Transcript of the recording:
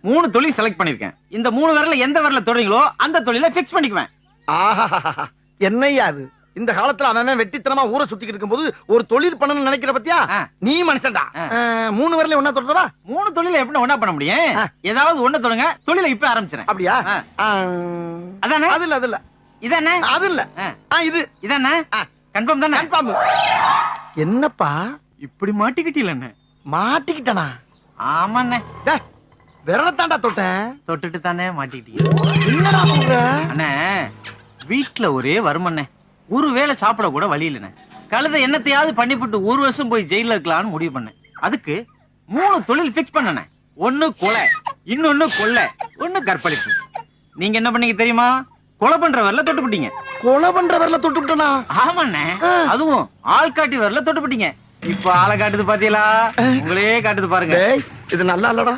3 தொழில் செலக்ட் பண்ணிருக்கேன். இந்த 3 விரல்ல எந்த விரல்ல தொடுறீங்களோ அந்த தொழிலை ஃபிக்ஸ் பண்ணிக்குவேன். ஆஹா, என்னையா அது? இந்த காலத்துல அவன் வெட்டித்தனமா ஊரை சுத்திக்கிட்டு இருக்கும்போது ஒரு தொழில் பண்ணணும்னு நினைக்கிற பத்தியா? நீ மனுஷன்டா. 3 விரல்ல ஒண்ணா தொடுறவா? 3 தொழிலை எப்படி ஒண்ணா பண்ண முடியும்? ஏதாவது ஒண்ணு தொடுங்க, தொழிலை இப்ப ஆரம்பிச்சிரேன். அப்படியா? அதானே? அது இல்ல. இதானே? அது இல்ல. இது இதானே? கன்ஃபார்ம் தானே? கன்ஃபார்ம். என்னப்பா இப்படி மாட்டிக்கிட்டீங்களே? மாட்டிக்கிட்டனா? ஆமாண்ணே. விரலத்தாண்டா தொட்டேன். தொட்டுட்டு தானே மாட்டிக்கிட்டீங்க. என்னடா சொல்ற? அண்ணே, வீட்டுல ஒரே வருமண்ணே, ஒரு வேளை சாப்பிட கூட வழி இல்லைண்ணே. கழுத என்னத்தையாவது பண்ணிவிட்டு 1 வருஷம் போய் ஜெயில இருக்கலாம்னு முடிவு பண்ணேன். அதுக்கு 3 தொழில் ஃபிக்ஸ் பண்ணனே. 1 கொலை, இன்னொன்னு கொள்ளை, 1 கற்பழிப்பு. நீங்க என்ன பண்ணீங்க தெரியுமா? கொலை பண்ற வரல தொட்டுப்பிட்டீங்க. கொலை பண்ற வரல தொட்டுப்பிட்டனா? ஆமாண்ணே, அதுவும் ஆள்காட்டி வரல தொட்டுப்பிட்டீங்க. இப்ப ஆளை காட்டுது பாத்தீங்களா? உங்களே காட்டுது பாருங்க. இது நல்லா இல்லடா.